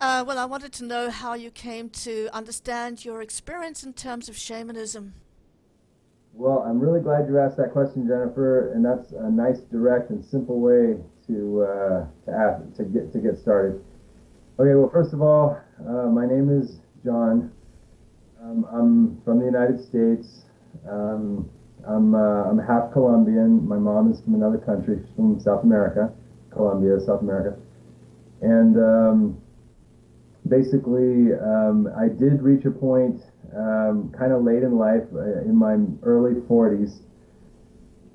Well, I wanted to know how you came to understand your experience in terms of shamanism. Well, I'm really glad you asked that question, Jennifer, and that's a nice, direct, and simple way to get started. Okay, well, first of all, my name is John. I'm from the United States. Um, I'm half Colombian. My mom is from another country. She's from South America, Colombia, South America, and basically, I did reach a point kind of late in life, in my early 40s,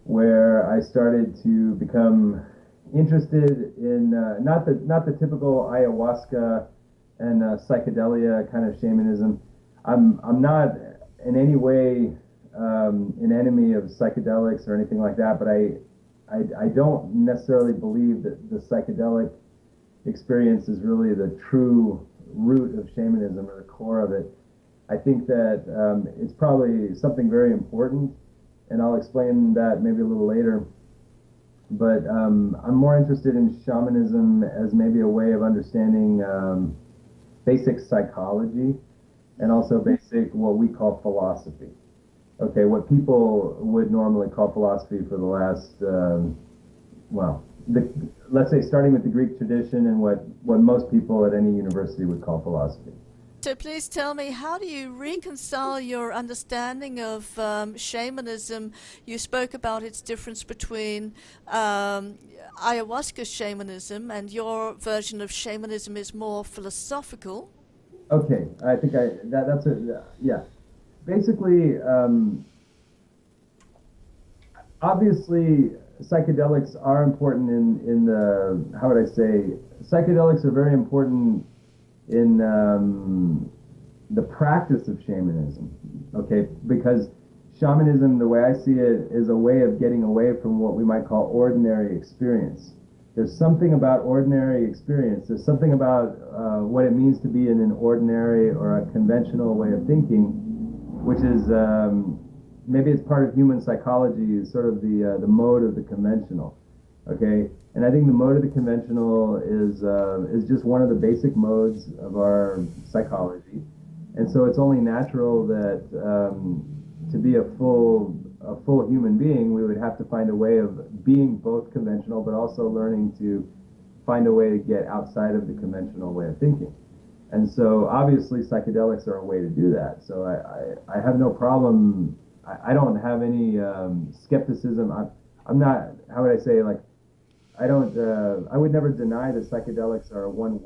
where I started to become interested in not the typical ayahuasca and psychedelia kind of shamanism. I'm not in any way an enemy of psychedelics or anything like that, but I don't necessarily believe that the psychedelic experience is really the true root of shamanism or the core of it. I think that it's probably something very important, and I'll explain that maybe a little later. But I'm more interested in shamanism as maybe a way of understanding basic psychology and also basic what we call philosophy. Okay, what people would normally call philosophy for the last well, let's say starting with the Greek tradition and what most people at any university would call philosophy. So please tell me, how do you reconcile your understanding of shamanism? You spoke about its difference between ayahuasca shamanism, and your version of shamanism is more philosophical. Okay, I think that's a yeah. Basically, obviously, psychedelics are important in the how would I say psychedelics are very important in the practice of shamanism. Okay, because shamanism, the way I see it, is a way of getting away from what we might call ordinary experience. There's something about ordinary experience. There's something about what it means to be in an ordinary or a conventional way of thinking, which is maybe it's part of human psychology, is sort of the mode of the conventional. Okay, and I think the mode of the conventional is just one of the basic modes of our psychology, and so it's only natural that to be a full human being, we would have to find a way of being both conventional, but also learning to find a way to get outside of the conventional way of thinking. And so obviously psychedelics are a way to do that. So I have no problem. I don't have any skepticism. I'm not, how would I say, like, I would never deny that psychedelics are one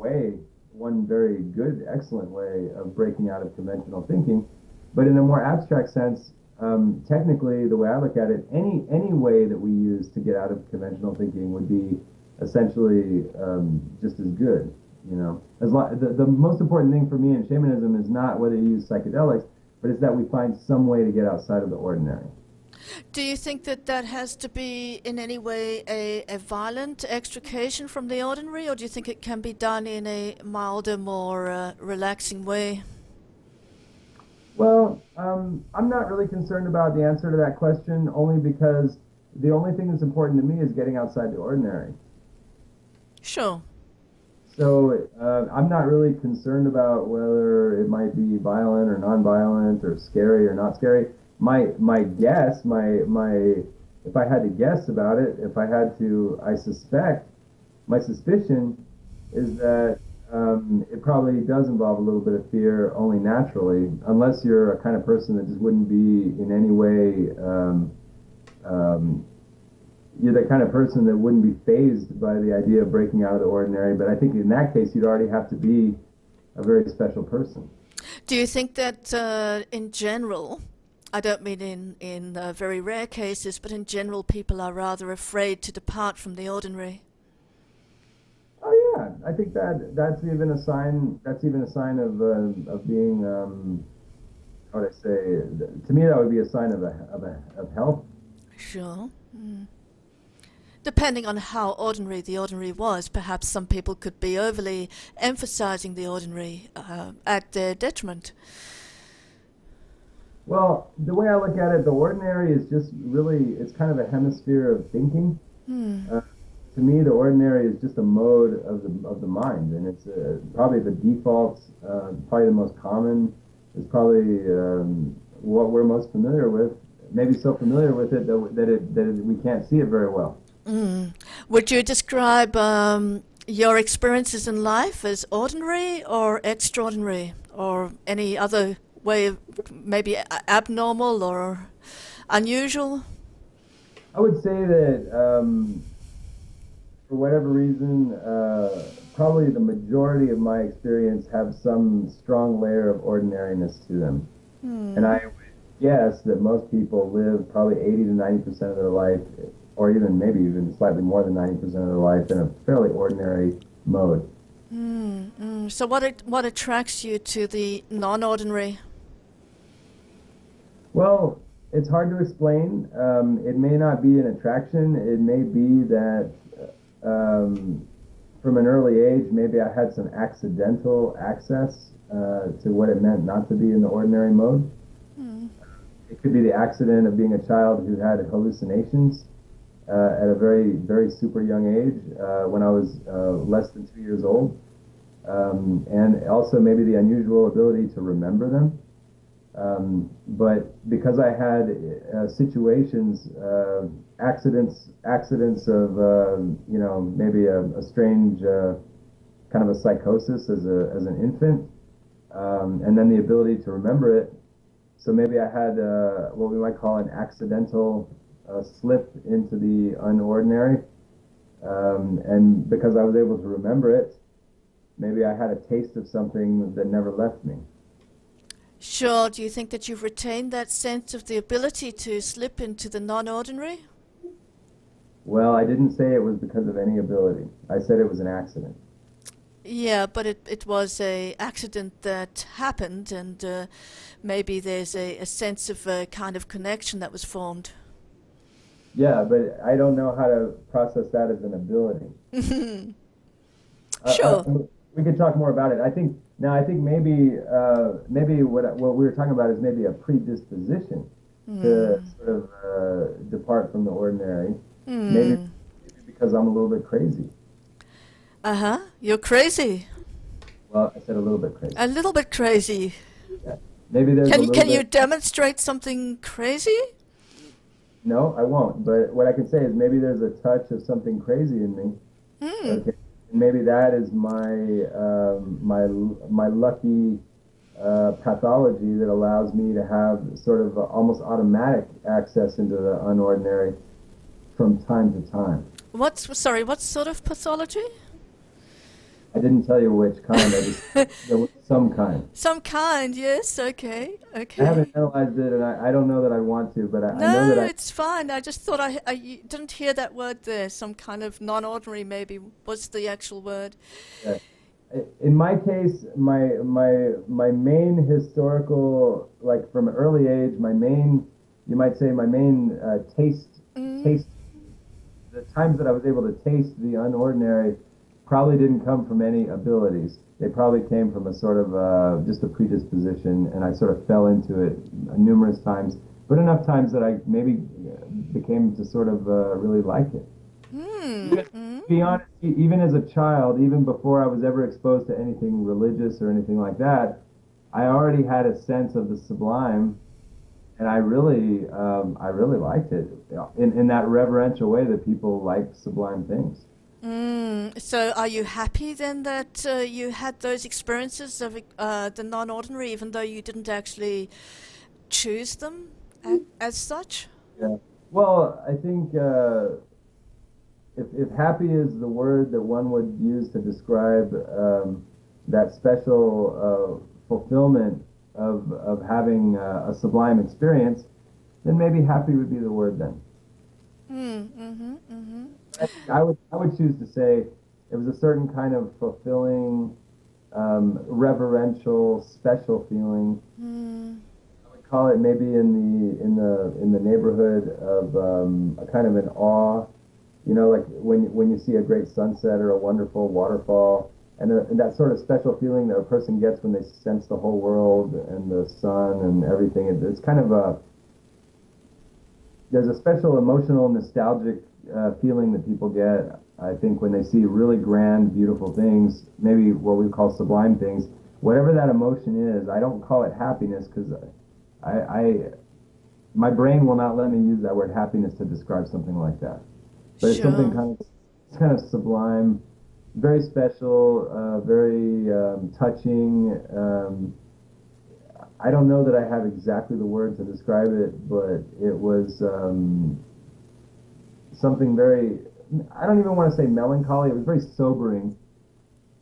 very good, excellent way of breaking out of conventional thinking. But in a more abstract sense, technically, the way I look at it, any way that we use to get out of conventional thinking would be essentially just as good. The most important thing for me in shamanism is not whether you use psychedelics, but it's that we find some way to get outside of the ordinary. Do you think that that has to be in any way a violent extrication from the ordinary, or do you think it can be done in a milder, more relaxing way? Well, I'm not really concerned about the answer to that question, only because the only thing that's important to me is getting outside the ordinary. Sure. So I'm not really concerned about whether it might be violent or non-violent or scary or not scary. My guess, if I had to guess about it, if I had to, I suspect, my suspicion is that it probably does involve a little bit of fear only naturally, unless you're a kind of person that just wouldn't be in any way um, you're the kind of person that wouldn't be fazed by the idea of breaking out of the ordinary. But I think in that case, you'd already have to be a very special person. Do you think that in general, I don't mean in very rare cases, but in general, people are rather afraid to depart from the ordinary? Oh yeah, I think that's even a sign. That's even a sign of being. How would I say? To me, that would be a sign of health. Sure. Depending on how ordinary the ordinary was, perhaps some people could be overly emphasizing the ordinary at their detriment. Well, the way I look at it, the ordinary is just really it's kind of a hemisphere of thinking. Hmm. to me, the ordinary is just a mode of the mind, and it's probably the default, probably the most common. Is probably what we're most familiar with. Maybe so familiar with it that we can't see it very well. Would you describe your experiences in life as ordinary or extraordinary, or any other way of maybe abnormal or unusual? I would say that for whatever reason, probably the majority of my experience have some strong layer of ordinariness to them. And I would guess that most people live probably 80 to 90% of their life, or even maybe even slightly more than 90% of their life, in a fairly ordinary mode. So what attracts you to the non-ordinary? Well, it's hard to explain. It may not be an attraction. It may be that from an early age, maybe I had some accidental access to what it meant not to be in the ordinary mode. It could be the accident of being a child who had hallucinations at a very, very super young age when I was less than 2 years old. And also maybe the unusual ability to remember them. But because I had situations, accidents of, maybe a strange kind of a psychosis as an infant, and then the ability to remember it. So maybe I had what we might call an accidental slip into the unordinary. And because I was able to remember it, maybe I had a taste of something that never left me. Sure. Do you think that you've retained that sense of the ability to slip into the non-ordinary? Well, I didn't say it was because of any ability. I said it was an accident. Yeah, but it was a accident that happened, and maybe there's a sense of a kind of connection that was formed. Yeah, but I don't know how to process that as an ability. Sure. We could talk more about it. I think maybe what we were talking about is maybe a predisposition to sort of depart from the ordinary. Maybe because I'm a little bit crazy. Uh-huh. You're crazy. Well, I said a little bit crazy. A little bit crazy. Yeah. Maybe there's a Can little can you bit. demonstrate something crazy? No, I won't. But what I can say is maybe there's a touch of something crazy in me. Okay. And maybe that is my lucky pathology that allows me to have sort of almost automatic access into the unordinary from time to time. What sort of pathology? I didn't tell you which kind. There was some kind. Some kind, yes, okay, I okay. haven't analyzed it, and I don't know that I want to, but I know No, that it's fine. I just thought I didn't hear that word there. Some kind of non-ordinary maybe was the actual word. I. In my case, my main historical, like from an early age, you might say my main taste, the times that I was able to taste the unordinary probably didn't come from any abilities. They probably came from a sort of just a predisposition, and I sort of fell into it numerous times, but enough times that I maybe became to sort of really like it. To be honest, even as a child, even before I was ever exposed to anything religious or anything like that, I already had a sense of the sublime, and I really liked it in that reverential way that people like sublime things. So are you happy then that you had those experiences of the non-ordinary, even though you didn't actually choose them as such? Yeah. Well, I think if happy is the word that one would use to describe that special fulfillment of having a sublime experience, then maybe happy would be the word then. I would choose to say it was a certain kind of fulfilling, reverential, special feeling. I would call it maybe in the neighborhood of a kind of an awe, like when you see a great sunset or a wonderful waterfall, and that sort of special feeling that a person gets when they sense the whole world and the sun and everything. It's kind of there's a special emotional, nostalgic feeling that people get, I think, when they see really grand, beautiful things, maybe what we call sublime things, whatever that emotion is. I don't call it happiness because I my brain will not let me use that word happiness to describe something like that. But it's something Sure. it's kind of sublime, very special, very touching. I don't know that I have exactly the words to describe it, but it was something very, I don't even want to say melancholy. It was very sobering,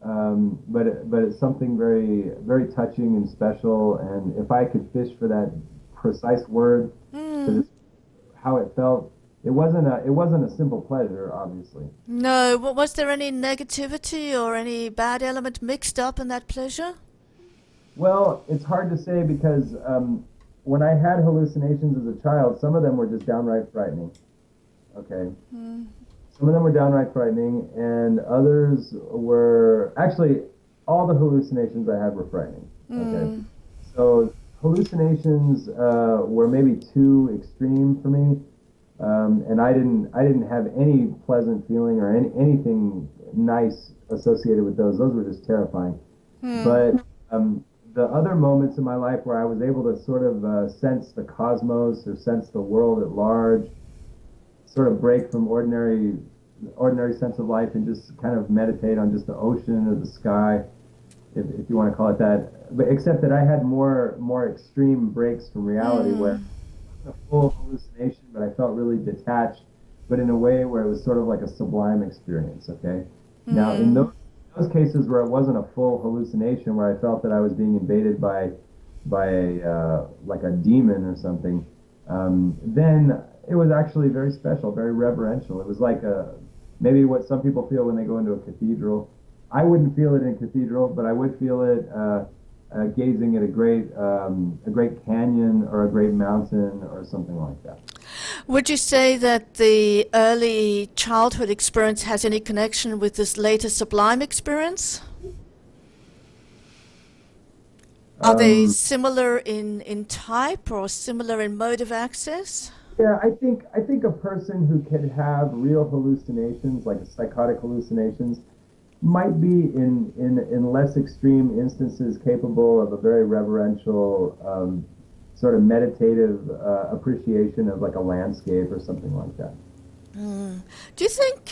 but it's something very very touching and special. And if I could fish for that precise word to Mm. how it felt, it wasn't a simple pleasure, obviously. No, was there any negativity or any bad element mixed up in that pleasure? Well, it's hard to say because when I had hallucinations as a child, some of them were just downright frightening. Okay. Mm. Some of them were downright frightening, and others were actually all the hallucinations I had were frightening. Okay. Mm. So hallucinations were maybe too extreme for me, and I didn't have any pleasant feeling or anything nice associated with those. Those were just terrifying. Mm. But the other moments in my life where I was able to sort of sense the cosmos or sense the world at large, sort of break from ordinary sense of life and just kind of meditate on just the ocean or the sky, if you want to call it that. But except that I had more extreme breaks from reality where Mm. it wasn't a full hallucination, but I felt really detached, but in a way where it was sort of like a sublime experience. Okay. Now in Mm. those cases where it wasn't a full hallucination, where I felt that I was being invaded by like a demon or something, then it was actually very special, very reverential. It was like maybe what some people feel when they go into a cathedral. I wouldn't feel it in a cathedral, but I would feel it gazing at a great canyon or a great mountain or something like that. Would you say that the early childhood experience has any connection with this later sublime experience? Are they Um, similar in type or similar in mode of access? Yeah, I think a person who could have real hallucinations, like psychotic hallucinations, might be in less extreme instances capable of a very reverential, sort of meditative appreciation of like a landscape or something like that. Mm. Do you think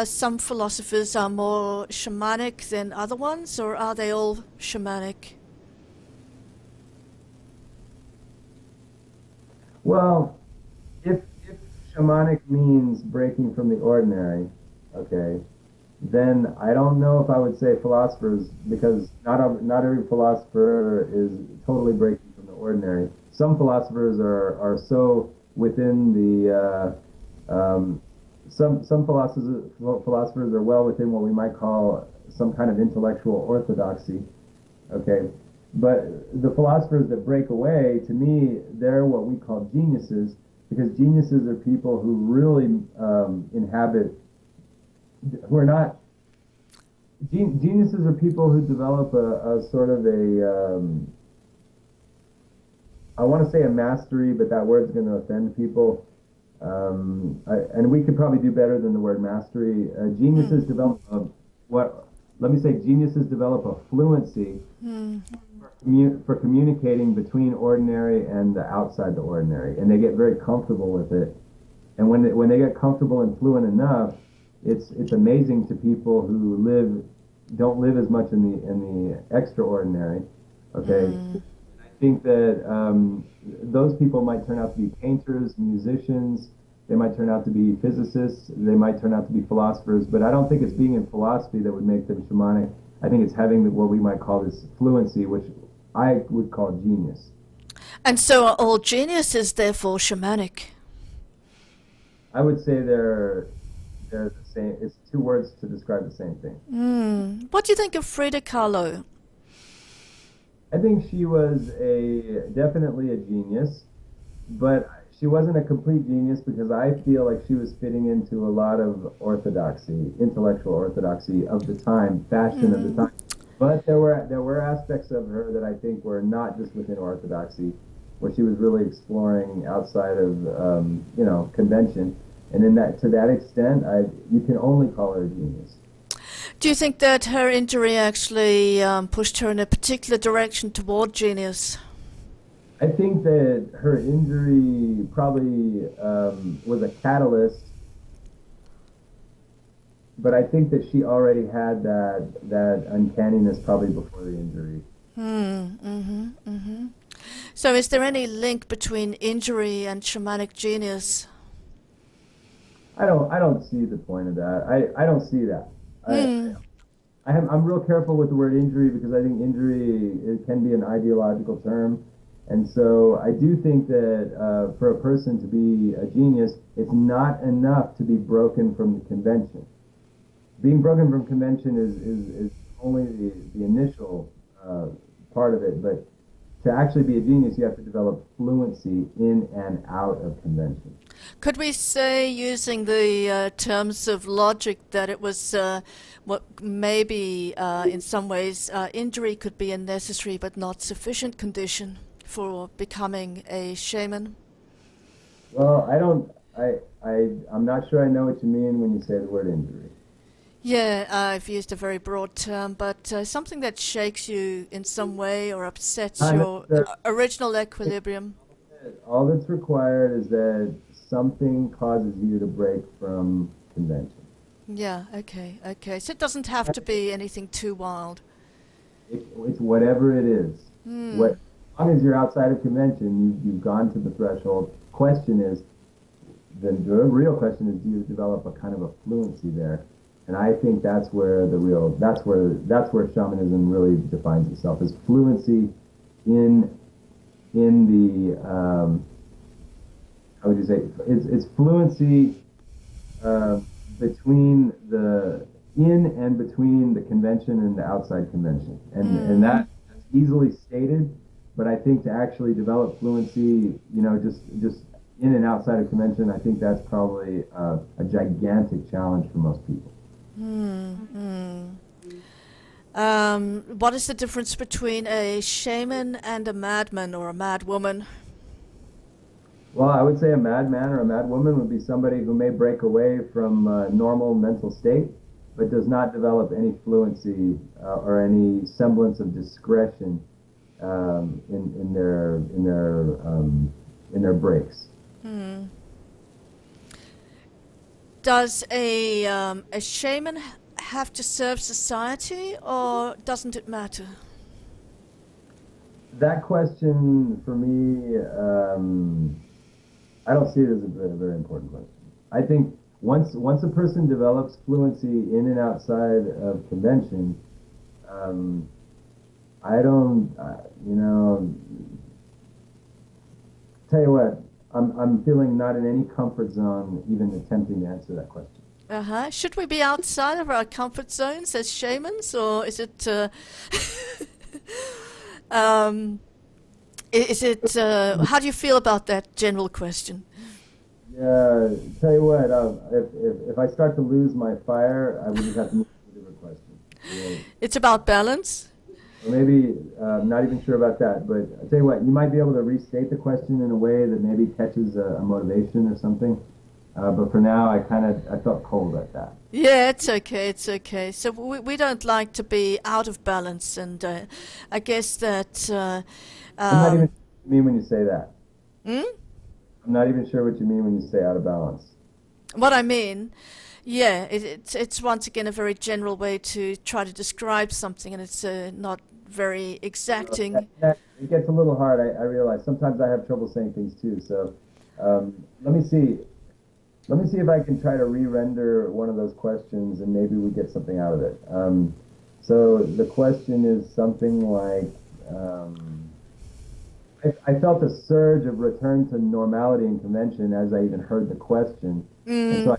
some philosophers are more shamanic than other ones, or are they all shamanic? Well, if shamanic means breaking from the ordinary, okay, then I don't know if I would say philosophers, because not every philosopher is totally breaking from the ordinary. Some philosophers are so within the some philosophers are well within what we might call some kind of intellectual orthodoxy. Okay, but the philosophers that break away, to me, they're what we call geniuses, because geniuses are people who really inhabit, who are not, geniuses are people who develop a sort of I want to say a mastery, but that word's going to offend people. And we could probably do better than the word mastery. Mm. Geniuses develop let me say, geniuses develop a fluency Mm. for communicating between ordinary and the outside the ordinary, and they get very comfortable with it. And when they get comfortable and fluent enough, it's amazing to people who don't live as much in the extraordinary. Okay, Mm. I think that those people might turn out to be painters, musicians. They might turn out to be physicists. They might turn out to be philosophers. But I don't think it's being in philosophy that would make them shamanic. I think it's having what we might call this fluency, which I would call genius. And so are all geniuses therefore shamanic? I would say they're the same. It's two words to describe the same thing. Mm. What do you think of Frida Kahlo? I think she was definitely a genius, but she wasn't a complete genius because I feel like she was fitting into a lot of orthodoxy, intellectual orthodoxy of the time, fashion of the Mm. time. But there were aspects of her that I think were not just within orthodoxy, where she was really exploring outside of convention. And in that, to that extent, you can only call her a genius. Do you think that her injury actually pushed her in a particular direction toward genius? I think that her injury probably was a catalyst, but I think that she already had that uncanniness probably before the injury. So is there any link between injury and shamanic genius? I don't see the point of that. I don't see that. I'm real careful with the word injury because I think injury, it can be an ideological term. And so I do think that for a person to be a genius, it's not enough to be broken from the convention. Being broken from convention is only the initial part of it, but to actually be a genius, you have to develop fluency in and out of convention. Could we say, using the terms of logic, that it was what maybe in some ways injury could be a necessary but not sufficient condition for becoming a shaman? Well, I'm not sure I know what you mean when you say the word injury. Yeah, I've used a very broad term, but something that shakes you in some way or upsets your original equilibrium. All that's required is that something causes you to break from convention. Yeah, okay. So it doesn't have to be anything too wild. It's whatever it is. As long as you're outside of convention, you've gone to the threshold. The real question is, do you develop a kind of a fluency there? And I think that's where shamanism really defines itself, as fluency in the how would you say, it's fluency between the convention and the outside convention, and that's easily stated. But I think to actually develop fluency, just in and outside of convention, I think that's probably a gigantic challenge for most people. What is the difference between a shaman and a madman or a madwoman? Well, I would say a madman or a madwoman would be somebody who may break away from normal mental state, but does not develop any fluency or any semblance of discretion in their breaks. Does a shaman have to serve society, or doesn't it matter? That question, for me, I don't see it as a very important question. I think once a person develops fluency in and outside of convention, I don't, tell you what, I'm feeling not in any comfort zone even attempting to answer that question. Should we be outside of our comfort zones as shamans, or is it? Is it? How do you feel about that general question? Yeah, tell you what, if I start to lose my fire, I would just have to move to a different question. Yeah. It's about balance. Or maybe, I'm not even sure about that, but I tell you what, you might be able to restate the question in a way that maybe catches a motivation or something. But for now, I felt cold at that. Yeah, it's okay. So we don't like to be out of balance, and I guess that. I'm not even sure what you mean when you say that. Hmm? I'm not even sure what you mean when you say out of balance. What I mean, yeah, it's once again a very general way to try to describe something, and it's not very exacting. It gets a little hard. I realize sometimes I have trouble saying things too. So let me see. Let me see if I can try to re-render one of those questions, and maybe we get something out of it. So the question is something like, I felt a surge of return to normality and convention as I even heard the question. And so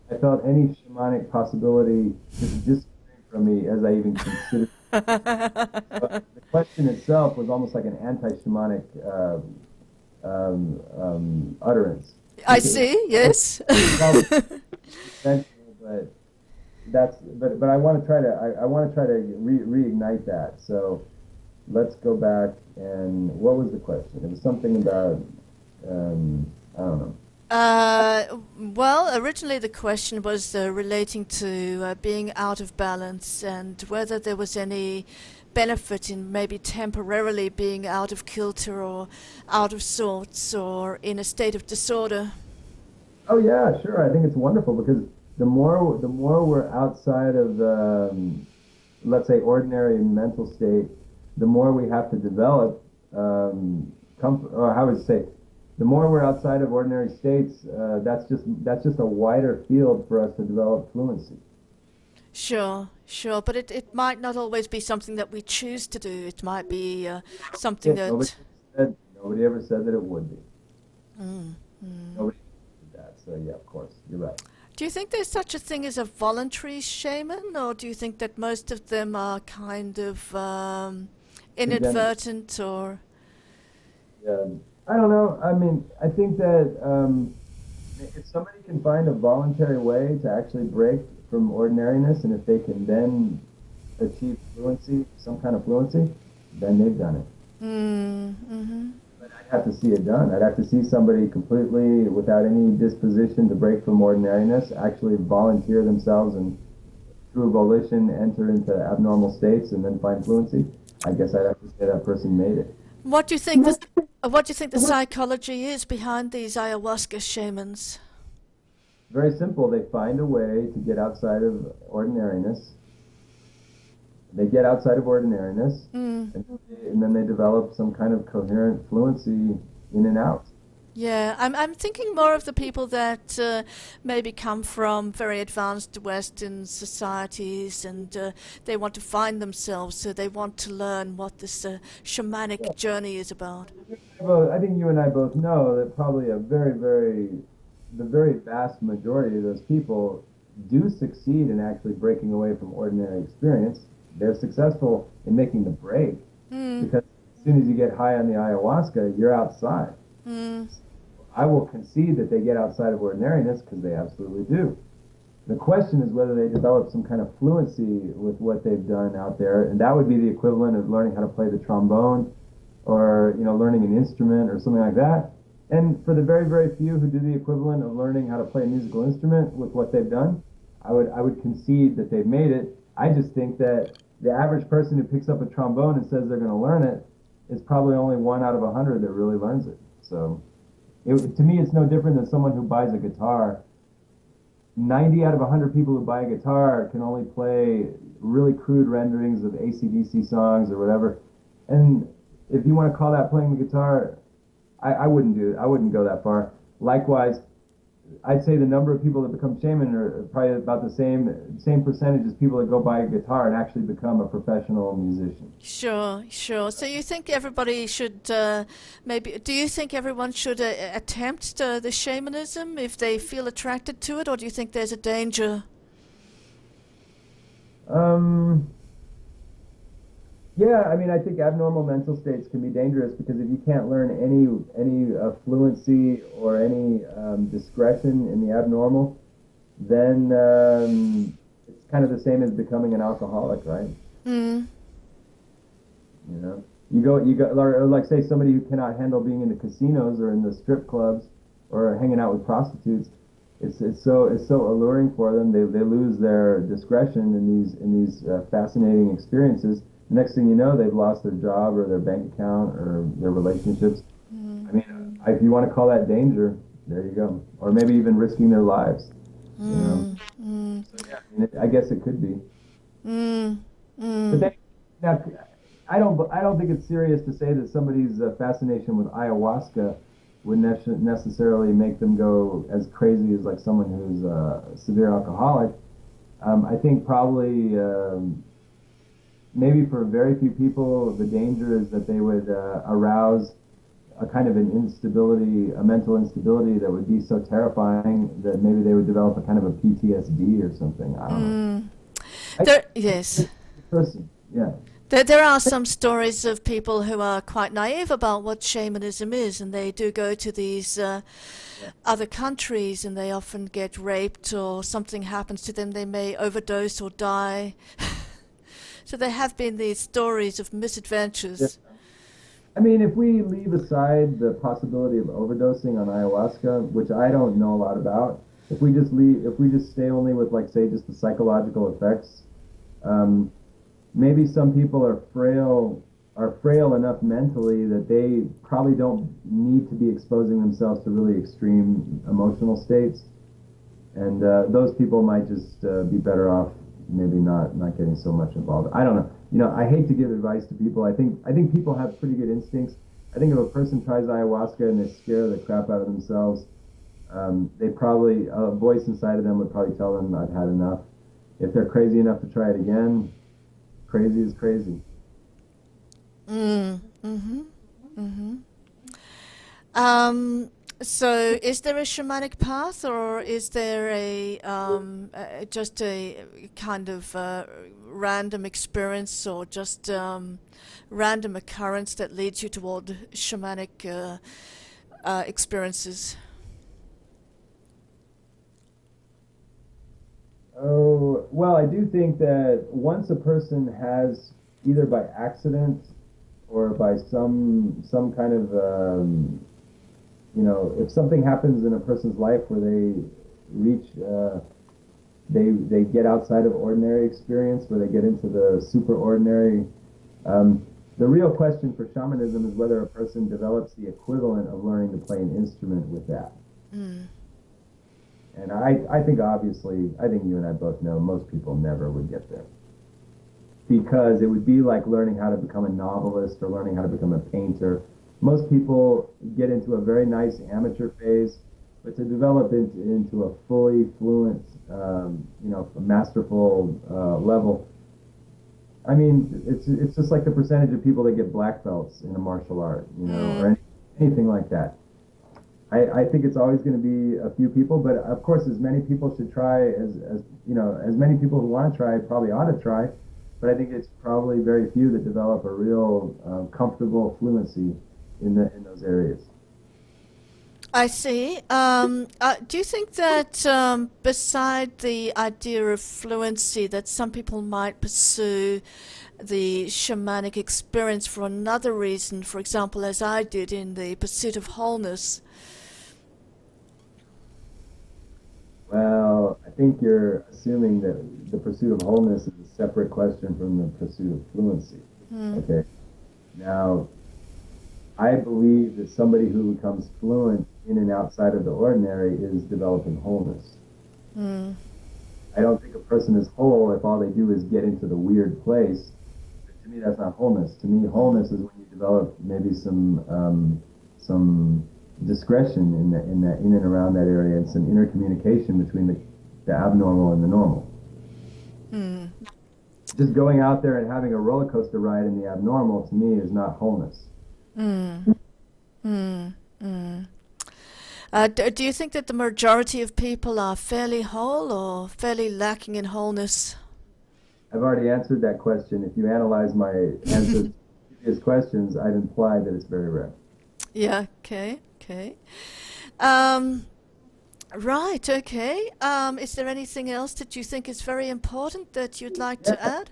I felt any shamanic possibility just disappearing from me as I even considered. But the question itself was almost like an anti-shamanic utterance. I see. Yes. But I want to try to reignite that. So let's go back, and what was the question? It was something about I don't know. Well, originally the question was relating to being out of balance and whether there was any benefit in maybe temporarily being out of kilter or out of sorts or in a state of disorder. Oh yeah, sure. I think it's wonderful because the more we're outside of let's say ordinary mental state, the more we have to develop comfort, or how would you say, the more we're outside of ordinary states, that's just a wider field for us to develop fluency. Sure, sure, but it might not always be something that we choose to do. It might be something Yeah, nobody that. said nobody ever said that it would be. Mm, mm. Nobody did that. So yeah, of course, you're right. Do you think there's such a thing as a voluntary shaman, or do you think that most of them are kind of Again, inadvertent or? yeah, I don't know. I mean, I think that if somebody can find a voluntary way to actually break from ordinariness, and if they can then achieve fluency, some kind of fluency, then they've done it. Mm-hmm. But I'd have to see it done. I'd have to see somebody completely without any disposition to break from ordinariness actually volunteer themselves and through volition enter into abnormal states and then find fluency. I guess I'd have to say that person made it. What do you think what do you think the psychology is behind these ayahuasca shamans? Very simple. They find a way to get outside of ordinariness. They get outside of ordinariness, Mm. and then they develop some kind of coherent fluency in and out. Yeah, I'm thinking more of the people that maybe come from very advanced Western societies and they want to find themselves, so they want to learn what this shamanic journey is about. Well, I think you and I both know that probably the very vast majority of those people do succeed in actually breaking away from ordinary experience. They're successful in making the break Mm, because as soon as you get high on the ayahuasca, you're outside. mm, I will concede that they get outside of ordinariness because they absolutely do. The question is whether they develop some kind of fluency with what they've done out there, and that would be the equivalent of learning how to play the trombone, or learning an instrument or something like that. And for the very very few who do the equivalent of learning how to play a musical instrument with what they've done, I would concede that they've made it. I just think that the average person who picks up a trombone and says they're going to learn it is probably only 1 out of 100 that really learns it. So to me, it's no different than someone who buys a guitar. 90 out of 100 people who buy a guitar can only play really crude renderings of AC/DC songs or whatever. And if you want to call that playing the guitar, I wouldn't do it. I wouldn't go that far. Likewise, I'd say the number of people that become shaman are probably about the same percentage as people that go buy a guitar and actually become a professional musician. sure, sure. So you think everybody should maybe? Do you think everyone should attempt the shamanism if they feel attracted to it, or do you think there's a danger? Um, Yeah, I mean, I think abnormal mental states can be dangerous because if you can't learn any fluency or any discretion in the abnormal, then it's kind of the same as becoming an alcoholic, right? Mm, You go, or like say somebody who cannot handle being in the casinos or in the strip clubs or hanging out with prostitutes. It's so alluring for them. They lose their discretion in these fascinating experiences. Next thing you know, they've lost their job or their bank account or their relationships. mm, I mean, if you want to call that danger, there you go. Or maybe even risking their lives. You know. mm, mm, So yeah, I mean, I guess it could be. mm, But mm. then, now, I don't think it's serious to say that somebody's fascination with ayahuasca would necessarily make them go as crazy as like someone who's a severe alcoholic. I think probably. Maybe for very few people, the danger is that they would arouse a kind of an instability, a mental instability that would be so terrifying that maybe they would develop a kind of a PTSD or something. I don't know. Mm. I, Yes. person, yeah. There are some stories of people who are quite naive about what shamanism is, and they do go to these other countries, and they often get raped or something happens to them. They may overdose or die. So there have been these stories of Yeah. misadventures. I mean, if we leave aside the possibility of overdosing on ayahuasca, which I don't know a lot about, if we just stay only with, like, say, just the psychological effects, um, maybe some people are frail enough mentally that they probably don't need to be exposing themselves to really extreme emotional states, and those people might just be better off maybe not getting so much involved. I don't know. I hate to give advice to people. I think people have pretty good instincts. I think if a person tries ayahuasca and they scare the crap out of themselves, they probably a voice inside of them would probably tell them I've had enough. If they're crazy enough to try it again, crazy is crazy. Mm, mm-hmm, mm-hmm. Um, so is there a shamanic path, or is there just a kind of random experience, or just random occurrence that leads you toward shamanic experiences? Oh, well, I do think that once a person has, either by accident or by some kind of if something happens in a person's life where they reach they get outside of ordinary experience, where they get into the super ordinary. The real question for shamanism is whether a person develops the equivalent of learning to play an instrument with that. Mm, And I think, obviously, I think you and I both know most people never would get there, because it would be like learning how to become a novelist or learning how to become a painter. Most people get into a very nice amateur phase, but to develop into a fully fluent, a masterful level, I mean, it's just like the percentage of people that get black belts in a martial art, or mm, anything like that. I think it's always going to be a few people, but of course, as many people should try as many people who want to try probably ought to try. But I think it's probably very few that develop a real comfortable fluency in those areas. I see. Do you think that beside the idea of fluency, that some people might pursue the shamanic experience for another reason, for example, as I did in the pursuit of wholeness? Well, I think you're assuming that the pursuit of wholeness is a separate question from the pursuit of fluency. Mm, Okay. Now, I believe that somebody who becomes fluent in and outside of the ordinary is developing wholeness. mm, I don't think a person is whole if all they do is get into the weird place. To me, that's not wholeness. To me, wholeness is when you develop maybe some discretion in and around that area, and some intercommunication between the abnormal and the normal. mm, Just going out there and having a roller coaster ride in the abnormal, to me, is not wholeness. mm, mm, mm. Do you think that the majority of people are fairly whole or fairly lacking in wholeness? I've already answered that question. If you analyze my answers to previous questions, I've implied that it's very rare. Yeah, okay, okay. Um, right, okay. Is there anything else that you think is very important that you'd like Yeah, to add?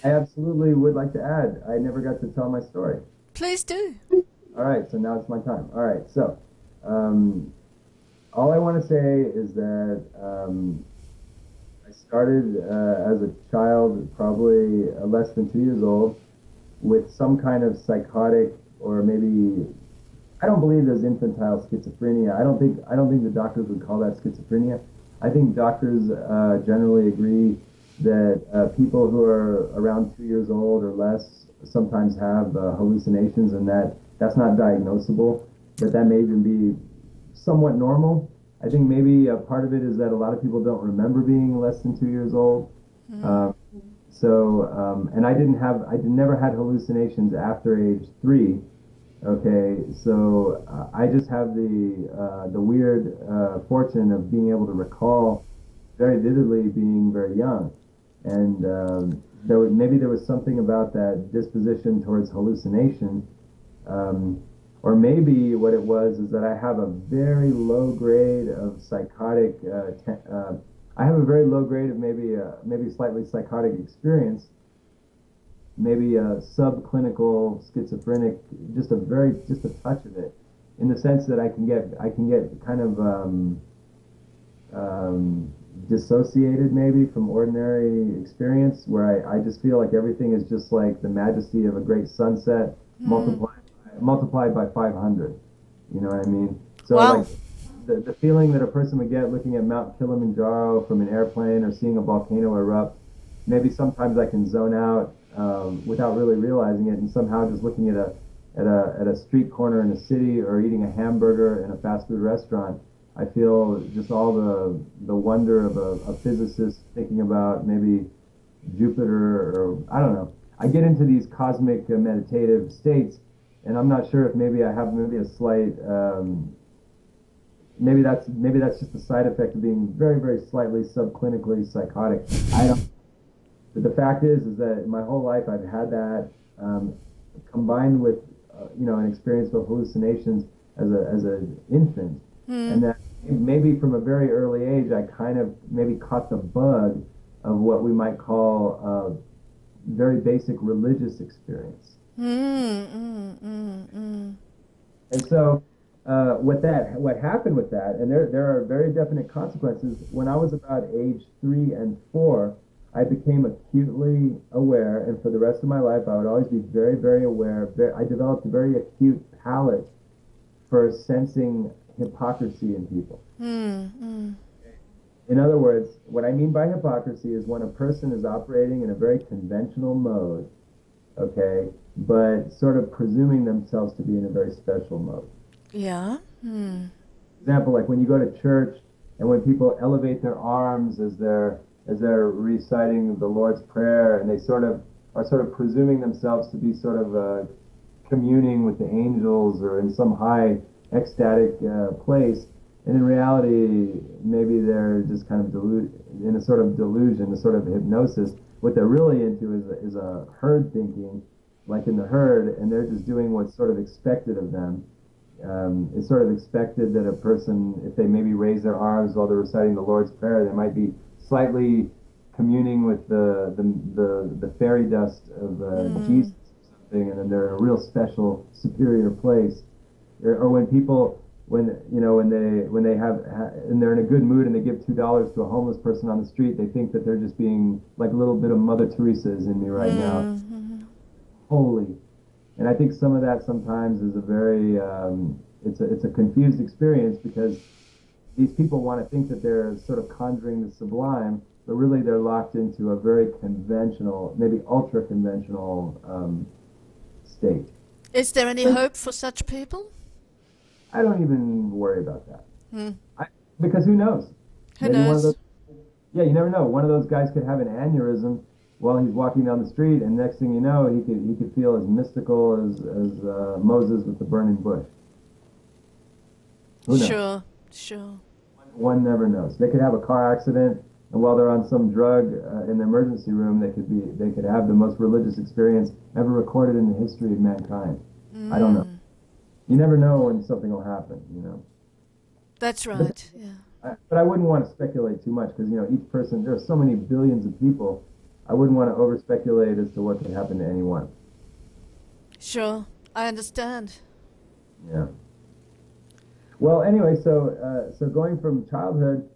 I absolutely would like to add. I never got to tell my story. Please do. All right, so now it's my time. All right, so um, all I want to say is that I started as a child, probably less than 2 years old, with some kind of psychotic, or maybe, I don't believe there's infantile schizophrenia. I don't think the doctors would call that schizophrenia. I think doctors generally agree that people who are around 2 years old or less sometimes have hallucinations, and that's not diagnosable. That may even be somewhat normal. I think maybe a part of it is that a lot of people don't remember being less than 2 years old. Mm, Um, and I never had hallucinations after age 3. Okay, so I just have the weird fortune of being able to recall very vividly being very young, and maybe there was something about that disposition towards hallucination, or maybe what it was is that I have a very low grade of psychotic. I have a very low grade of maybe slightly psychotic experience, maybe a subclinical schizophrenic, just a touch of it, in the sense that I can get kind of dissociated maybe from ordinary experience, where I just feel like everything is just like the majesty of a great sunset Mm. multiplied by 500. You know what I mean? So Wow. like the feeling that a person would get looking at Mount Kilimanjaro from an airplane or seeing a volcano erupt, maybe sometimes I can zone out without really realizing it, and somehow just looking at a street corner in a city or eating a hamburger in a fast food restaurant, I feel just all the wonder of a physicist thinking about maybe Jupiter, or I don't know. I get into these cosmic meditative states, and I'm not sure if maybe I have maybe a slight maybe that's just a side effect of being very slightly subclinically psychotic. I don't. But the fact is that my whole life I've had that combined with an experience of hallucinations as an infant, and Mm. that maybe from a very early age I kind of maybe caught the bug of what we might call a very basic religious experience. Mm. Mm. Mm. Mm. And so, what happened with that, and there are very definite consequences. When I was about age 3 and 4, I became acutely aware, and for the rest of my life, I would always be very aware. I developed a very acute palate for sensing hypocrisy in people. Mm. Mm. In other words, what I mean by hypocrisy is when a person is operating in a very conventional mode, okay, but sort of presuming themselves to be in a very special mode. Yeah. Mm. Example, like when you go to church and when people elevate their arms as they're reciting the Lord's Prayer, and they sort of presuming themselves to be sort of communing with the angels or in some high ecstatic place, and in reality, maybe they're just kind of in a sort of delusion, a sort of hypnosis. What they're really into is a herd thinking, like in the herd, and they're just doing what's sort of expected of them. It's sort of expected that a person, if they maybe raise their arms while they're reciting the Lord's Prayer, they might be slightly communing with the fairy dust of Mm. Jesus or something, and then they're in a real special, superior place. Or when people, when they and they're in a good mood and they give $2 to a homeless person on the street, they think that they're just being like a little bit of Mother Teresa is in me right now, Mm. Mm. holy. And I think some of that sometimes is a very it's a confused experience, because these people want to think that they're sort of conjuring the sublime, but really they're locked into a very conventional, maybe ultra conventional state. Is there any hope for such people? I don't even worry about that. Mm. I, because who knows? Who Maybe one of those, knows? yeah, you never know. One of those guys could have an aneurysm while he's walking down the street, and next thing you know, he could feel as mystical as Moses with the burning bush. Who knows? Sure. Sure. One never knows. They could have a car accident, and while they're on some drug in the emergency room, they could have the most religious experience ever recorded in the history of mankind. I don't know. Mm. You never know when something will happen, you know. That's But right. Yeah. but I wouldn't want to speculate too much, because each person, there are so many billions of people. I wouldn't want to over speculate as to what could happen to anyone. Sure. I understand. Yeah. Well, anyway, so going from childhood,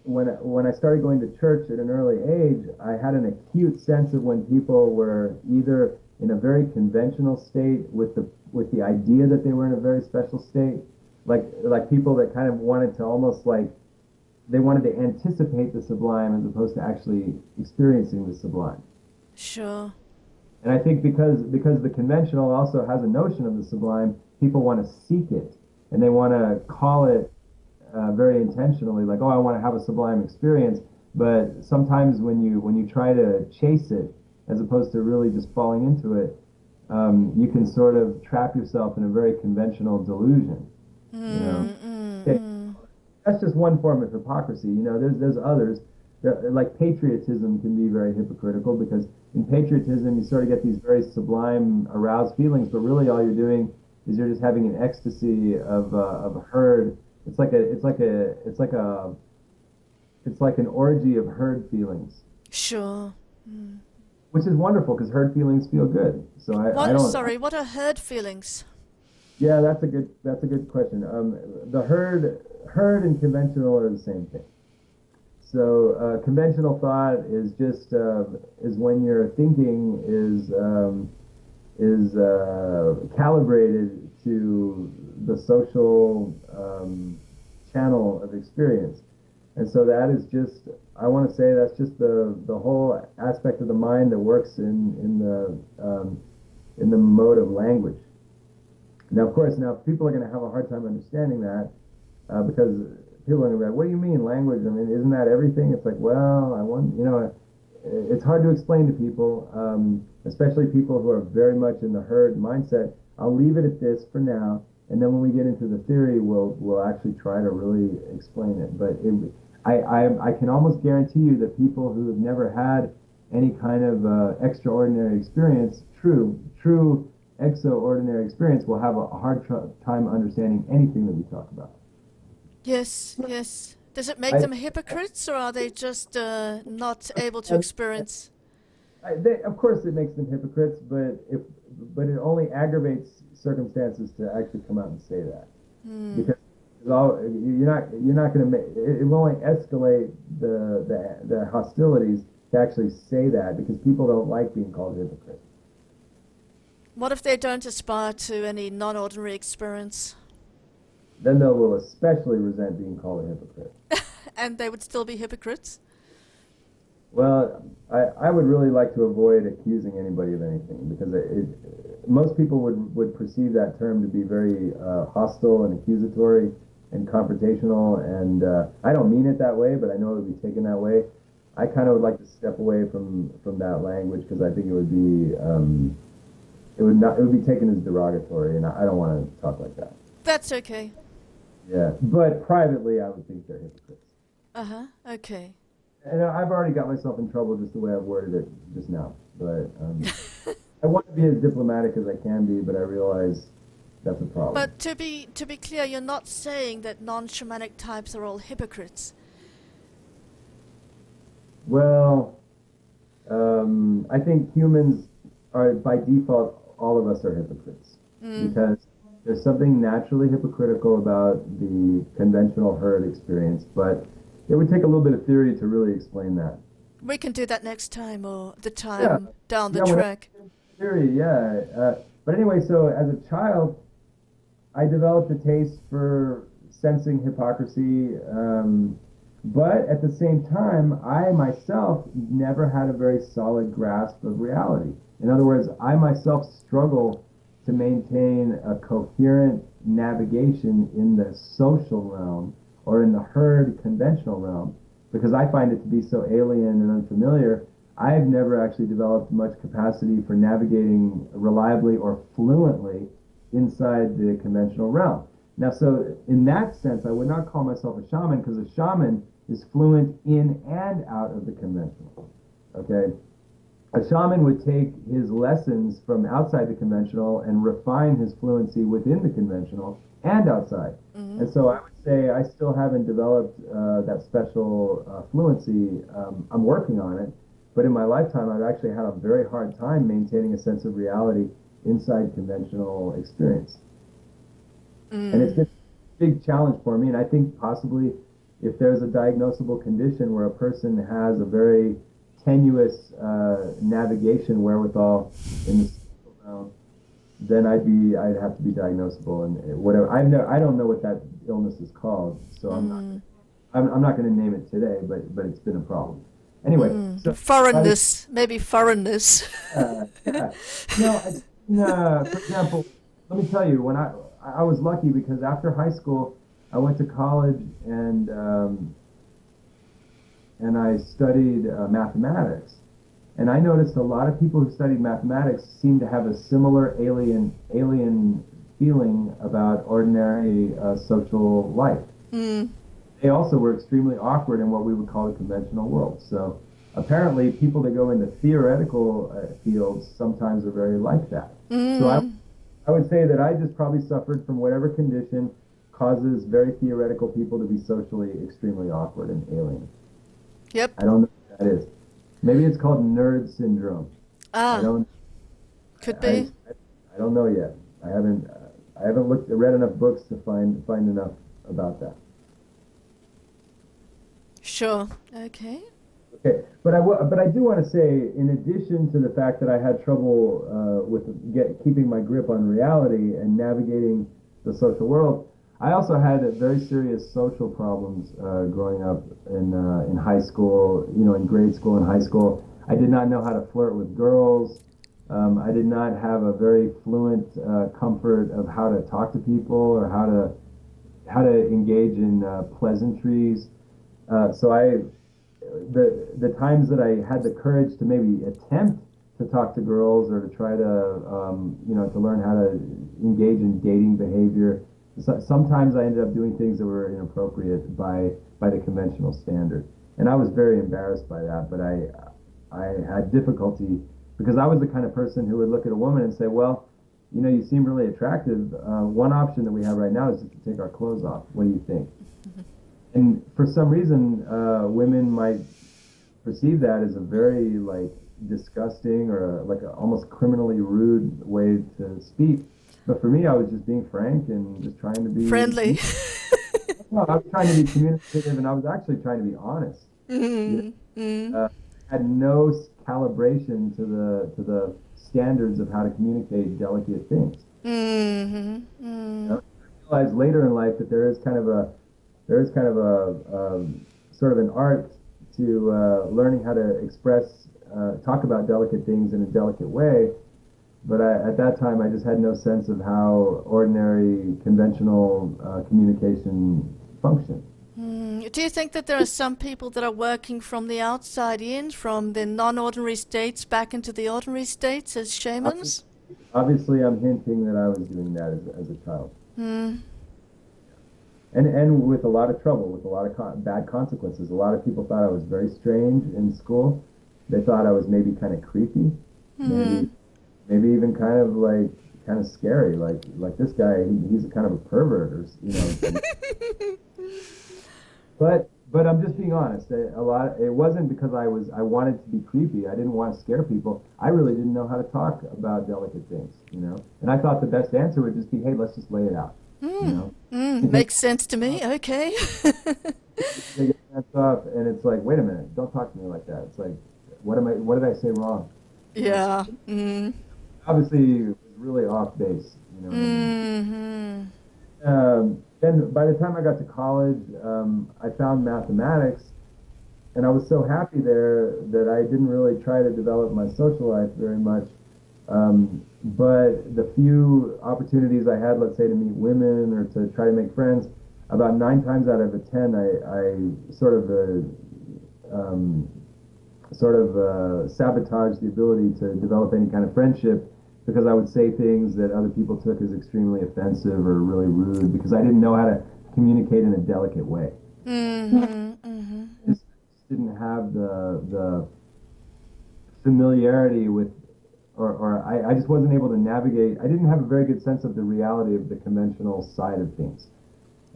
when I started going to church at an early age, I had an acute sense of when people were either in a very conventional state with the idea that they were in a very special state, like people that kind of wanted to almost like they wanted to anticipate the sublime as opposed to actually experiencing the sublime. Sure. And I think because the conventional also has a notion of the sublime, people want to seek it, and they want to call it very intentionally, like, oh, I want to have a sublime experience. But sometimes when you try to chase it, as opposed to really just falling into it, you can sort of trap yourself in a very conventional delusion. You know, Mm. Mm. okay, Mm. that's just one form of hypocrisy. There's others. Like patriotism can be very hypocritical, because in patriotism you sort of get these very sublime, aroused feelings, but really all you're doing is you're just having an ecstasy of a herd. It's like an orgy of herd feelings. Sure. Mm. which is wonderful because herd feelings feel good. So I don't. What are herd feelings? Yeah, that's a good question. The herd and conventional are the same thing. So conventional thought is just is when your thinking is calibrated to the social channel of experience, and so that is just, I want to say that's just the whole aspect of the mind that works in the mode of language. Now, of course, now people are going to have a hard time understanding that because people are going to be like, "What do you mean language? I mean, isn't that everything?" It's like, well, it's hard to explain to people, especially people who are very much in the herd mindset. I'll leave it at this for now, and then when we get into the theory, we'll actually try to really explain it. But I can almost guarantee you that people who have never had any kind of extraordinary experience, true extraordinary experience, will have a hard time understanding anything that we talk about. Yes, yes. Does it make them hypocrites, or are they just not able to experience? Of course, it makes them hypocrites, but it only aggravates circumstances to actually come out and say that, because you're not going to make it will only escalate the hostilities to actually say that, because people don't like being called hypocrites. What if they don't aspire to any non-ordinary experience? Then they will especially resent being called a hypocrite. And they would still be hypocrites? Well, I would really like to avoid accusing anybody of anything, because most people would perceive that term to be very hostile and accusatory and confrontational, and I don't mean it that way, but I know it would be taken that way. I kind of would like to step away from that language, because I think it would be it would be taken as derogatory, and I don't want to talk like that. That's okay. Yeah, but privately, I would think they're hypocrites. Uh-huh, okay. And I've already got myself in trouble just the way I've worded it just now. But I want to be as diplomatic as I can be, but I realize that's a problem. But to be clear, you're not saying that non-shamanic types are all hypocrites. Well, I think humans are, by default, all of us are hypocrites. Because there's something naturally hypocritical about the conventional herd experience, but it would take a little bit of theory to really explain that. We can do that next time, or the time down the Yeah, track. Theory, yeah. But anyway, so as a child, I developed a taste for sensing hypocrisy, but at the same time, I myself never had a very solid grasp of reality. In other words, I myself struggle to maintain a coherent navigation in the social realm or in the herd conventional realm, because I find it to be so alien and unfamiliar. I've never actually developed much capacity for navigating reliably or fluently inside the conventional realm. Now, so in that sense, I would not call myself a shaman, because a shaman is fluent in and out of the conventional. Okay? A shaman would take his lessons from outside the conventional and refine his fluency within the conventional and outside. And so I would say I still haven't developed that special fluency. I'm working on it. But in my lifetime, I've actually had a very hard time maintaining a sense of reality inside conventional experience. And it's been a big challenge for me. And I think possibly if there's a diagnosable condition where a person has a very tenuous navigation wherewithal in the social realm, then I'd have to be diagnosable and whatever. I don't know what that illness is called, so I'm not going to name it today. But it's been a problem. Anyway, so foreignness, maybe foreignness. Yeah. For example, let me tell you, when I was lucky, because after high school, I went to college and I studied mathematics. And I noticed a lot of people who studied mathematics seem to have a similar alien feeling about ordinary social life. They also were extremely awkward in what we would call the conventional world. So apparently people that go into theoretical fields sometimes are very like that. So I would say that I just probably suffered from whatever condition causes very theoretical people to be socially extremely awkward and alien. Yep. I don't know what that is. Maybe it's called nerd syndrome. I Ah, don't. could I, be. I don't know yet. I haven't read enough books to find enough about that. Sure. Okay. Okay, but I do want to say, in addition to the fact that I had trouble with keeping my grip on reality and navigating the social world, I also had very serious social problems growing up in high school. You know, in grade school and high school, I did not know how to flirt with girls. I did not have a very fluent comfort of how to talk to people or how to engage in pleasantries. So the times that I had the courage to maybe attempt to talk to girls or to try to to learn how to engage in dating behavior. Sometimes I ended up doing things that were inappropriate by the conventional standard, and I was very embarrassed by that. But I had difficulty because I was the kind of person who would look at a woman and say, well, you know, you seem really attractive. One option that we have right now is just to take our clothes off. What do you think? And for some reason, women might perceive that as a very like disgusting or like a almost criminally rude way to speak. But for me, I was just being frank and just trying to Friendly. no, I was trying to be communicative, and I was actually trying to be honest. You Mm, mm, know, had no calibration to the standards of how to communicate delicate things. mm, You mm, know? I realized later in life that there is kind of sort of an art to learning how to express, talk about delicate things in a delicate way. But at that time, I just had no sense of how ordinary, conventional communication functioned. mm. Do you think that there are some people that are working from the outside in, from the non-ordinary states back into the ordinary states as shamans? Obviously, I'm hinting that I was doing that as a child. Mm, And with a lot of trouble, with a lot of bad consequences. A lot of people thought I was very strange in school. They thought I was maybe kind of creepy, maybe mm. maybe even kind of scary. Like this guy, he's a kind of a pervert, or you know. But I'm just being honest. It wasn't because I wanted to be creepy. I didn't want to scare people. I really didn't know how to talk about delicate things, you know. And I thought the best answer would just be, hey, let's just lay it out, you Mm, know. makes sense to me. Okay. They get pants off, and it's like, wait a minute, don't talk to me like that. It's like, what did I say wrong? You know, Yeah. Mm, obviously it was really off base. You know what I mean? mm-hmm. Then by the time I got to college, I found mathematics, and I was so happy there that I didn't really try to develop my social life very much. But the few opportunities I had, let's say, to meet women or to try to make friends, about 9 times out of 10, I sabotaged the ability to develop any kind of friendship because I would say things that other people took as extremely offensive or really rude because I didn't know how to communicate in a delicate way. Mm-hmm. Mm-hmm. Just didn't have the familiarity with, or I just wasn't able to navigate. I didn't have a very good sense of the reality of the conventional side of things.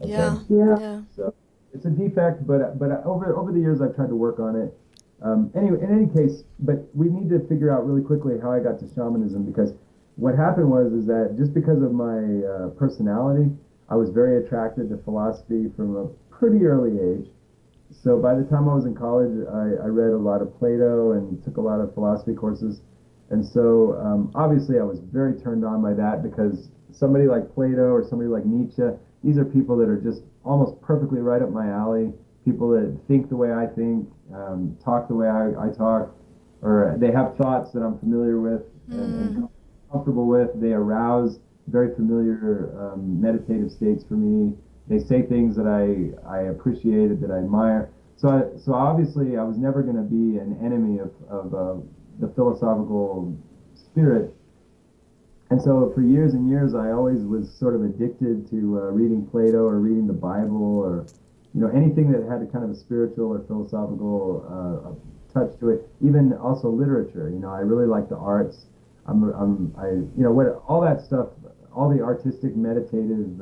Okay. Yeah. Yeah. So it's a defect, but over the years I've tried to work on it. Anyway, in any case, but we need to figure out really quickly how I got to shamanism because what happened was that just because of my personality, I was very attracted to philosophy from a pretty early age. So by the time I was in college, I read a lot of Plato and took a lot of philosophy courses. And so obviously I was very turned on by that because somebody like Plato or somebody like Nietzsche, these are people that are just almost perfectly right up my alley. People that think the way I think, talk the way I talk, or they have thoughts that I'm familiar with and comfortable with. They arouse very familiar meditative states for me. They say things that I appreciate, that I admire. So obviously I was never going to be an enemy of the philosophical spirit. And so for years and years, I always was sort of addicted to reading Plato or reading the Bible or, you know, anything that had a kind of a spiritual or philosophical touch to it. Even also literature. You know, I really like the arts. All that stuff, all the artistic, meditative,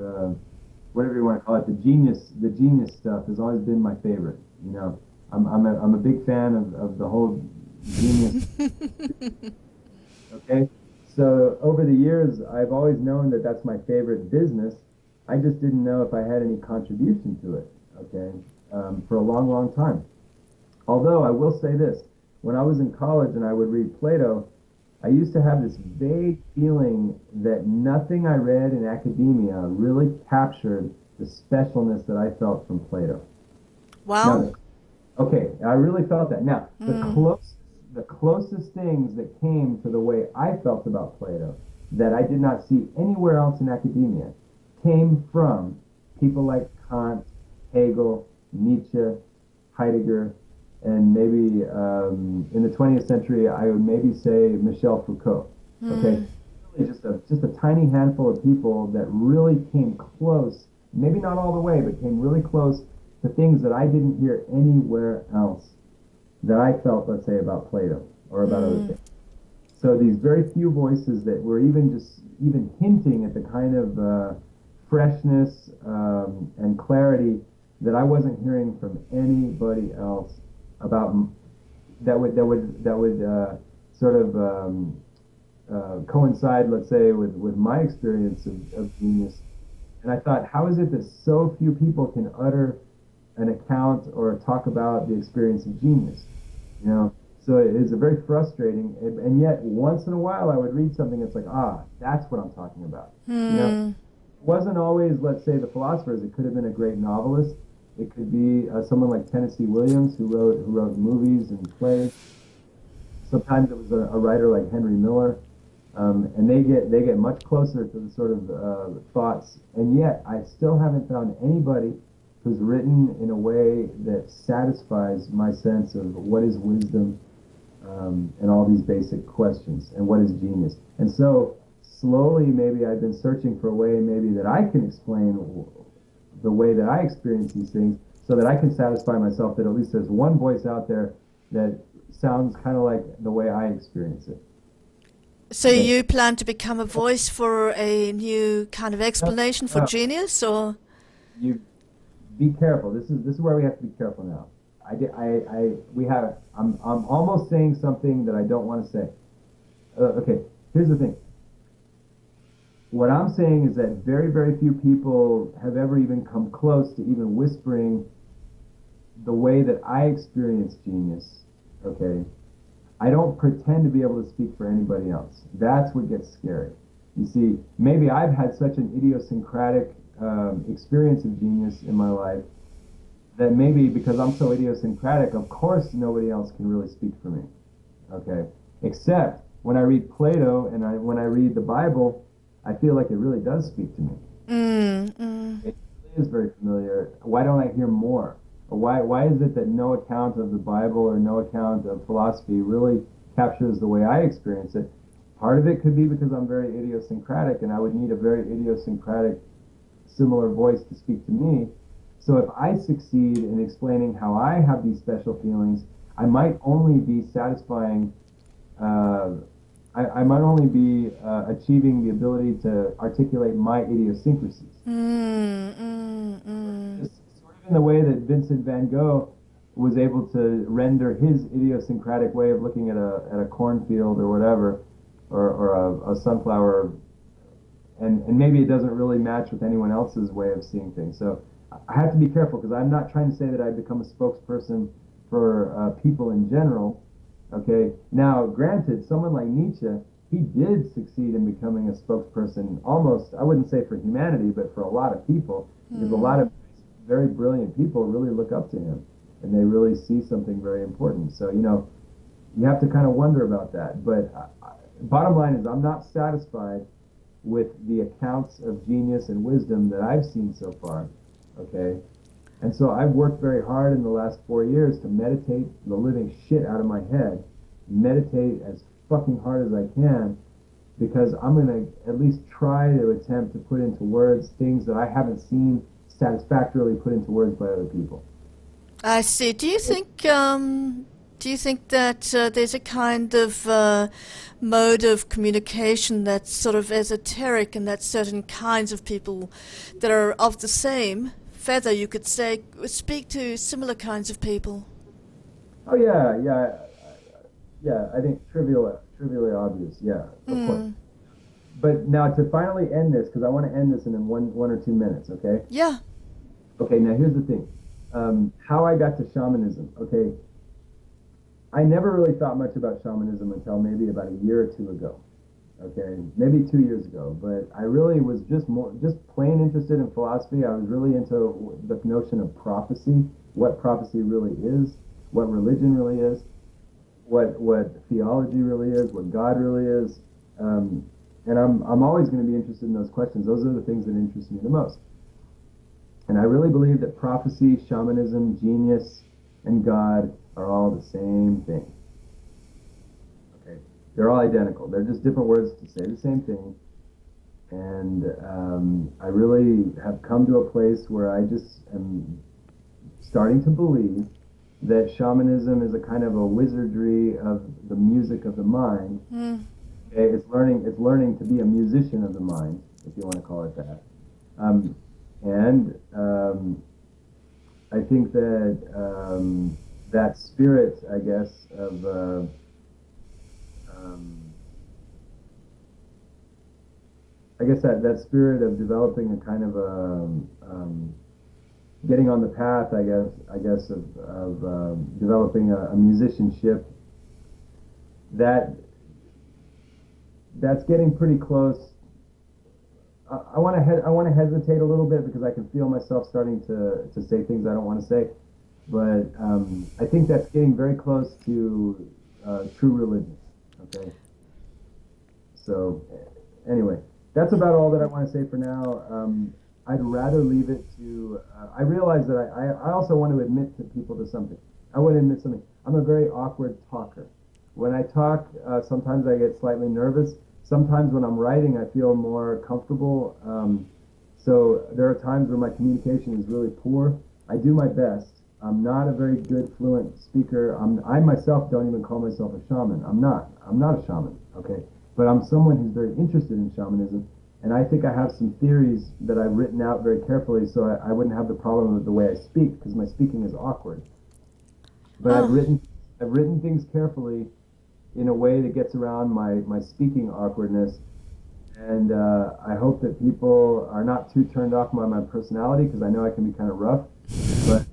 whatever you want to call it, the genius stuff has always been my favorite. You know, I'm a big fan of the whole genius. Okay. So over the years, I've always known that that's my favorite business. I just didn't know if I had any contribution to it. Okay. For a long, long time. Although I will say this, when I was in college and I would read Plato, I used to have this vague feeling that nothing I read in academia really captured the specialness that I felt from Plato. Wow. Now, okay, I really felt that. Now, the closest things that came to the way I felt about Plato that I did not see anywhere else in academia came from people like Kant, Hegel, Nietzsche, Heidegger, and maybe in the 20th century, I would maybe say Michel Foucault. Okay, really just a tiny handful of people that really came close, maybe not all the way, but came really close to things that I didn't hear anywhere else that I felt, let's say, about Plato or about other things. So these very few voices that were even hinting at the kind of freshness and clarity that I wasn't hearing from anybody else about that would sort of coincide, let's say, with my experience of genius. And I thought, how is it that so few people can utter an account or talk about the experience of genius? You know, so it's a very frustrating, and yet once in a while I would read something that's like, that's what I'm talking about. You know, it wasn't always, let's say, the philosophers. It could have been a great novelist. It could be someone like Tennessee Williams who wrote movies and plays. Sometimes it was a writer like Henry Miller, and they get much closer to the sort of thoughts. And yet I still haven't found anybody who's written in a way that satisfies my sense of what is wisdom, and all these basic questions, and what is genius. And so slowly, maybe I've been searching for a way maybe that I can explain the way that I experience these things, so that I can satisfy myself that at least there's one voice out there that sounds kind of like the way I experience it. So you plan to become a voice for a new kind of explanation for genius, or? You be careful. This is where we have to be careful now. I'm almost saying something that I don't want to say. Okay, here's the thing. What I'm saying is that very, very few people have ever even come close to even whispering the way that I experience genius. Okay, I don't pretend to be able to speak for anybody else. That's what gets scary. You see, maybe I've had such an idiosyncratic experience of genius in my life that maybe because I'm so idiosyncratic, of course nobody else can really speak for me. Okay, except when I read Plato and when I read the Bible, I feel like it really does speak to me. It is very familiar. Why don't I hear more? Why is it that no account of the Bible or no account of philosophy really captures the way I experience it? Part of it could be because I'm very idiosyncratic, and I would need a very idiosyncratic, similar voice to speak to me. So if I succeed in explaining how I have these special feelings, I might only be satisfying, I might only be achieving the ability to articulate my idiosyncrasies. Just sort of in the way that Vincent van Gogh was able to render his idiosyncratic way of looking at a cornfield or whatever, or a sunflower, and maybe it doesn't really match with anyone else's way of seeing things. So I have to be careful, because I'm not trying to say that I've become a spokesperson for people in general. Okay. Now, granted, someone like Nietzsche, he did succeed in becoming a spokesperson almost, I wouldn't say for humanity, but for a lot of people, because a lot of very brilliant people really look up to him, and they really see something very important. So, you have to kind of wonder about that. But bottom line is, I'm not satisfied with the accounts of genius and wisdom that I've seen so far. Okay. And so I've worked very hard in the last 4 years to meditate the living shit out of my head, meditate as fucking hard as I can, because I'm going to at least try to attempt to put into words things that I haven't seen satisfactorily put into words by other people. I see. Do you think that there's a kind of mode of communication that's sort of esoteric, and that certain kinds of people that are of the same feather, you could say, speak to similar kinds of people? Oh yeah. I think trivial trivially obvious. Yeah, of course. But now to finally end this, because I want to end this in one or 2 minutes, okay? Yeah. Okay, now here's the thing. How I got to shamanism, okay? I never really thought much about shamanism until maybe about a year or two ago, okay? Maybe 2 years ago. But I really was just plain interested in philosophy. I was really into the notion of prophecy, what prophecy really is, what religion really is, what theology really is, what God really is. And I'm always going to be interested in those questions. Those are the things that interest me the most. And I really believe that prophecy, shamanism, genius, and God are all the same thing. Okay, they're all identical. They're just different words to say the same thing. And I really have come to a place where I just am starting to believe that shamanism is a kind of a wizardry of the music of the mind. Okay, it's learning to be a musician of the mind, if you want to call it that. I think that that spirit, I guess, of I guess that spirit of developing a kind of getting on the path, I guess of developing a musicianship that's getting pretty close. I want to hesitate a little bit because I can feel myself starting to say things I don't want to say, but I think that's getting very close to true religion. Okay. So anyway, that's about all that I want to say for now. I'd rather leave it to. I realize that I also want to admit to people to something. I want to admit something. I'm a very awkward talker. When I talk, sometimes I get slightly nervous. Sometimes when I'm writing, I feel more comfortable. So there are times where my communication is really poor. I do my best. I'm not a very good, fluent speaker. I myself don't even call myself a shaman. I'm not a shaman, okay? But I'm someone who's very interested in shamanism. And I think I have some theories that I've written out very carefully so I wouldn't have the problem with the way I speak, because my speaking is awkward. But I've written things carefully in a way that gets around my speaking awkwardness. And I hope that people are not too turned off by my personality, because I know I can be kind of rough. But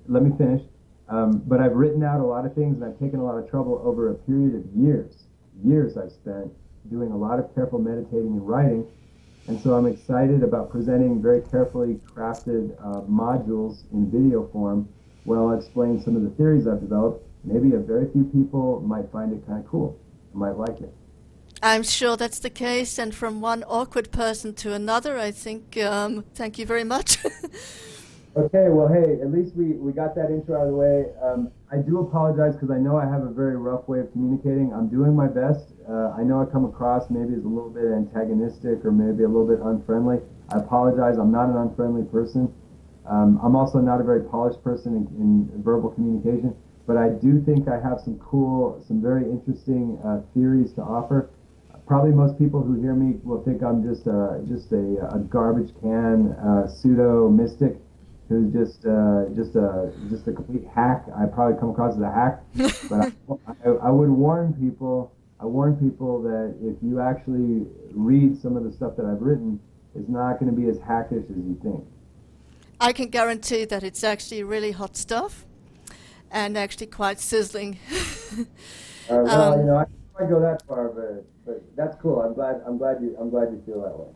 let me finish. But I've written out a lot of things, and I've taken a lot of trouble over a period of years. Years I've spent doing a lot of careful meditating and writing. And so I'm excited about presenting very carefully crafted modules in video form where I'll explain some of the theories I've developed. Maybe a very few people might find it kind of cool, might like it. I'm sure that's the case, and from one awkward person to another, I think, thank you very much. Okay, well, hey, at least we got that intro out of the way. I do apologize because I know I have a very rough way of communicating. I'm doing my best. I know I come across maybe as a little bit antagonistic or maybe a little bit unfriendly. I apologize. I'm not an unfriendly person. I'm also not a very polished person in verbal communication, but I do think I have some very interesting theories to offer. Probably most people who hear me will think I'm just a garbage can pseudo mystic who's just a complete hack. I probably come across as a hack, but I would warn people. I warn people that if you actually read some of the stuff that I've written, it's not going to be as hackish as you think. I can guarantee that it's actually really hot stuff, and actually quite sizzling. Well, I don't go that far, but that's cool. I'm glad you feel that way.